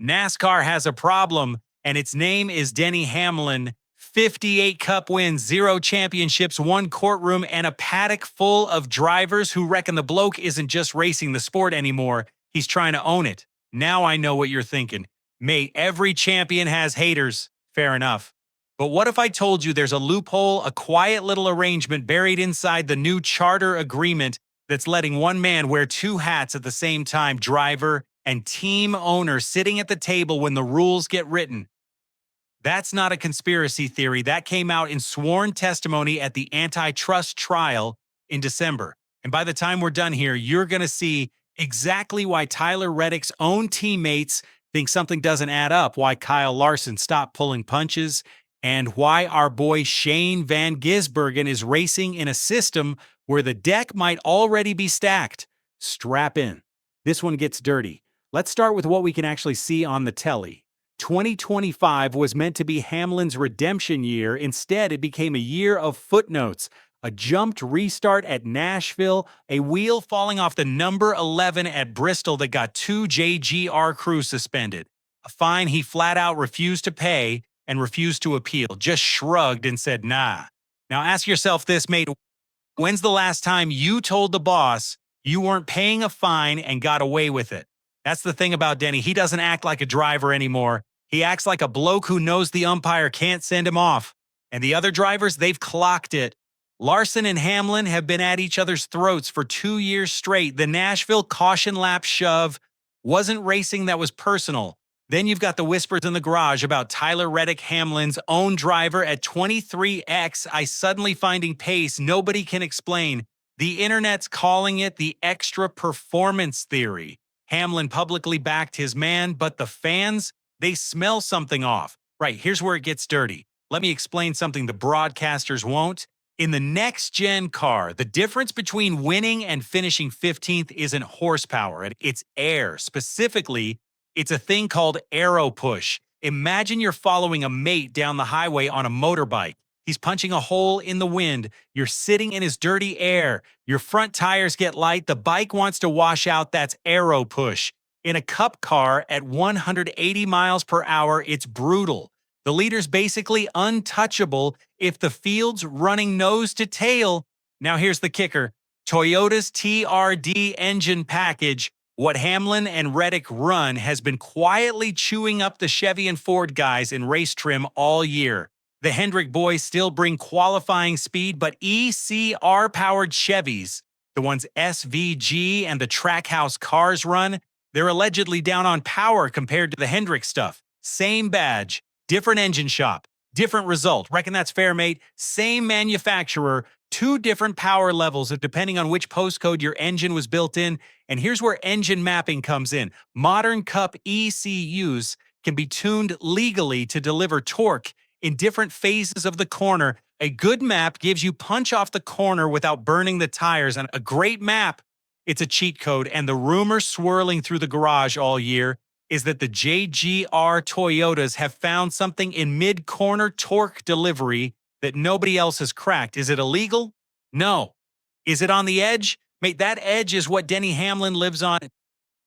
NASCAR has a problem, and its name is Denny Hamlin. 58 Cup wins, 0 championships, 1 courtroom, and a paddock full of drivers who reckon the bloke isn't just racing the sport anymore, he's trying to own it. Now I know what you're thinking. Mate, every champion has haters. Fair enough. But what if I told you there's a loophole, a quiet little arrangement buried inside the new charter agreement that's letting one man wear 2 hats at the same time, driver and team owner, sitting at the table when the rules get written? That's not a conspiracy theory. That came out in sworn testimony at the antitrust trial in December. And by the time we're done here, you're going to see exactly why Tyler Reddick's own teammates think something doesn't add up, why Kyle Larson stopped pulling punches, and why our boy Shane van Gisbergen is racing in a system where the deck might already be stacked. Strap in. This one gets dirty. Let's start with what we can actually see on the telly. 2025 was meant to be Hamlin's redemption year. Instead, it became a year of footnotes. A jumped restart at Nashville, a wheel falling off the number 11 at Bristol that got 2 JGR crews suspended, a fine he flat out refused to pay and refused to appeal, just shrugged and said, nah. Now ask yourself this, mate. When's the last time you told the boss you weren't paying a fine and got away with it? That's the thing about Denny. He doesn't act like a driver anymore. He acts like a bloke who knows the umpire can't send him off. And the other drivers, they've clocked it. Larson and Hamlin have been at each other's throats for 2 years straight. The Nashville caution lap shove wasn't racing, that was personal. Then you've got the whispers in the garage about Tyler Reddick, Hamlin's own driver at 23XI suddenly finding pace nobody can explain. The internet's calling it the extra performance theory. Hamlin publicly backed his man, but the fans, they smell something off. Right, here's where it gets dirty. Let me explain something the broadcasters won't. In the next-gen car, the difference between winning and finishing 15th isn't horsepower, it's air. Specifically, it's a thing called aero push. Imagine you're following a mate down the highway on a motorbike. He's punching a hole in the wind. You're sitting in his dirty air. Your front tires get light. The bike wants to wash out. That's aero push. In a cup car at 180 miles per hour, it's brutal. The leader's basically untouchable if the field's running nose to tail. Now here's the kicker. Toyota's TRD engine package, what Hamlin and Reddick run, has been quietly chewing up the Chevy and Ford guys in race trim all year. The Hendrick boys still bring qualifying speed, but ECR-powered Chevys, the ones SVG and the Trackhouse cars run, they're allegedly down on power compared to the Hendrick stuff. Same badge, different engine shop, different result. Reckon that's fair, mate? Same manufacturer, 2 different power levels depending on which postcode your engine was built in. And here's where engine mapping comes in. Modern Cup ECUs can be tuned legally to deliver torque in different phases of the corner. A good map gives you punch off the corner without burning the tires. And a great map, it's a cheat code. And the rumor swirling through the garage all year is that the JGR Toyotas have found something in mid-corner torque delivery that nobody else has cracked. Is it illegal? No. Is it on the edge? Mate, that edge is what Denny Hamlin lives on.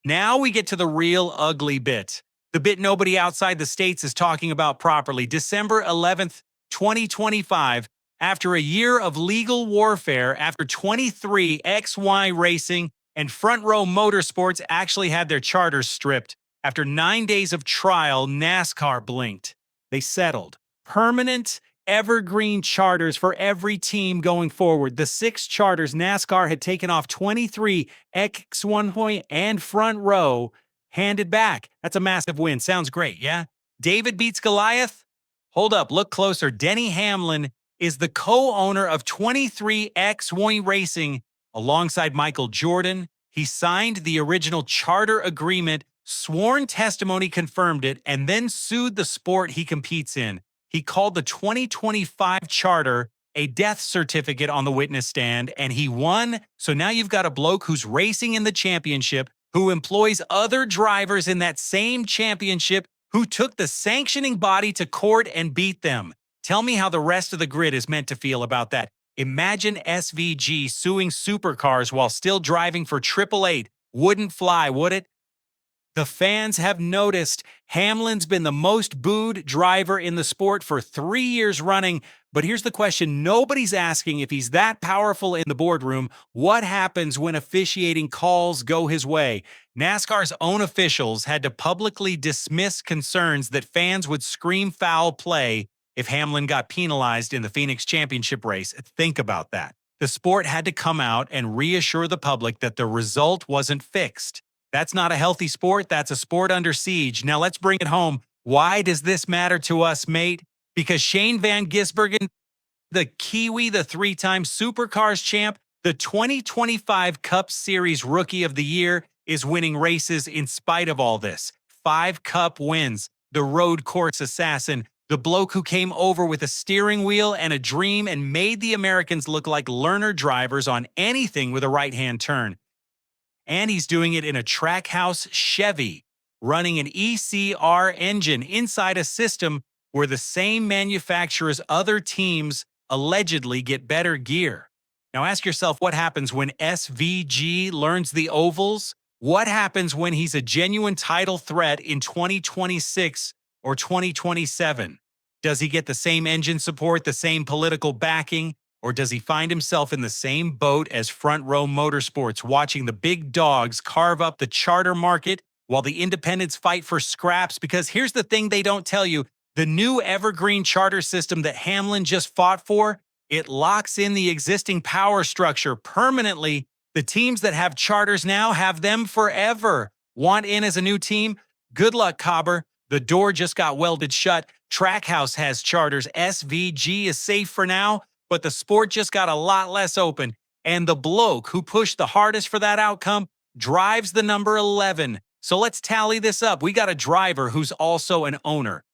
Now we get to the real ugly bit. The bit nobody outside the States is talking about properly. December 11th, 2025, after a year of legal warfare, after 23XI Racing and Front Row Motorsports actually had their charters stripped, after 9 days of trial, NASCAR blinked. They settled. Permanent, evergreen charters for every team going forward. The 6 charters NASCAR had taken off 23XI and Front Row handed back. That's a massive win. Sounds great, yeah? David beats Goliath? Hold up, look closer. Denny Hamlin is the co-owner of 23XI Racing alongside Michael Jordan. He signed the original charter agreement, sworn testimony confirmed it, and then sued the sport he competes in. He called the 2025 charter a death certificate on the witness stand, and he won. So now you've got a bloke who's racing in the championship, who employs other drivers in that same championship, who took the sanctioning body to court and beat them. Tell me how the rest of the grid is meant to feel about that. Imagine SVG suing supercars while still driving for 888. Wouldn't fly, would it? The fans have noticed Hamlin's been the most booed driver in the sport for 3 years running. But here's the question nobody's asking: if he's that powerful in the boardroom, what happens when officiating calls go his way? NASCAR's own officials had to publicly dismiss concerns that fans would scream foul play if Hamlin got penalized in the Phoenix Championship race. Think about that. The sport had to come out and reassure the public that the result wasn't fixed. That's not a healthy sport. That's a sport under siege. Now let's bring it home. Why does this matter to us, mate? Because Shane van Gisbergen, the Kiwi, the three-time Supercars champ, the 2025 Cup Series Rookie of the Year, is winning races in spite of all this. 5 Cup wins. The road course assassin, the bloke who came over with a steering wheel and a dream and made the Americans look like learner drivers on anything with a right-hand turn. And he's doing it in a Trackhouse Chevy, running an ECR engine inside a system where the same manufacturer's other teams allegedly get better gear. Now ask yourself what happens when SVG learns the ovals? What happens when he's a genuine title threat in 2026 or 2027? Does he get the same engine support, the same political backing? Or does he find himself in the same boat as Front Row Motorsports, watching the big dogs carve up the charter market while the independents fight for scraps? Because here's the thing they don't tell you. The new evergreen charter system that Hamlin just fought for, it locks in the existing power structure permanently. The teams that have charters now have them forever. Want in as a new team? Good luck, Cobber. The door just got welded shut. Trackhouse has charters. SVG is safe for now. But the sport just got a lot less open, and the bloke who pushed the hardest for that outcome drives the number 11. So let's tally this up. We got a driver who's also an owner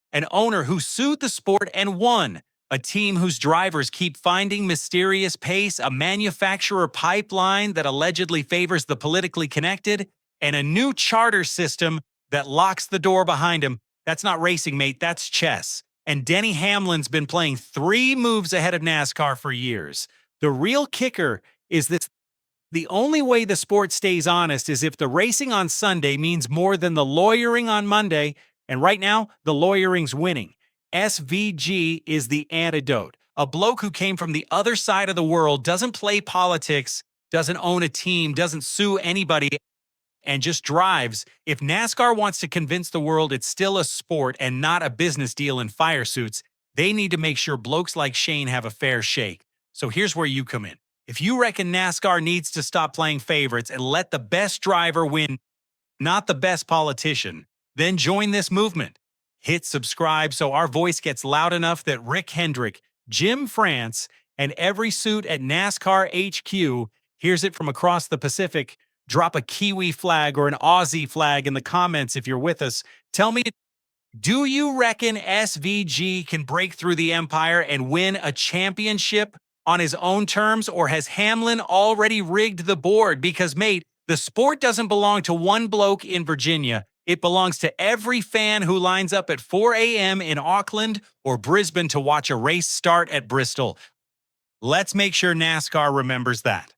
who sued the sport and won, a team whose drivers keep finding mysterious pace, a manufacturer pipeline that allegedly favors the politically connected, and a new charter system that locks the door behind him. That's not racing, mate. That's chess. And Denny Hamlin's been playing 3 moves ahead of NASCAR for years. The real kicker is this: the only way the sport stays honest is if the racing on Sunday means more than the lawyering on Monday, and right now, the lawyering's winning. SVG is the antidote. A bloke who came from the other side of the world, doesn't play politics, doesn't own a team, doesn't sue anybody, and just drives. If NASCAR wants to convince the world it's still a sport and not a business deal in fire suits, they need to make sure blokes like Shane have a fair shake. So here's where you come in. If you reckon NASCAR needs to stop playing favorites and let the best driver win, not the best politician, then join this movement. Hit subscribe so our voice gets loud enough that Rick Hendrick, Jim France, and every suit at NASCAR HQ hears it from across the Pacific. Drop a Kiwi flag or an Aussie flag in the comments if you're with us. Tell me, do you reckon SVG can break through the empire and win a championship on his own terms, or has Hamlin already rigged the board? Because, mate, the sport doesn't belong to one bloke in Virginia. It belongs to every fan who lines up at 4 a.m. in Auckland or Brisbane to watch a race start at Bristol. Let's make sure NASCAR remembers that.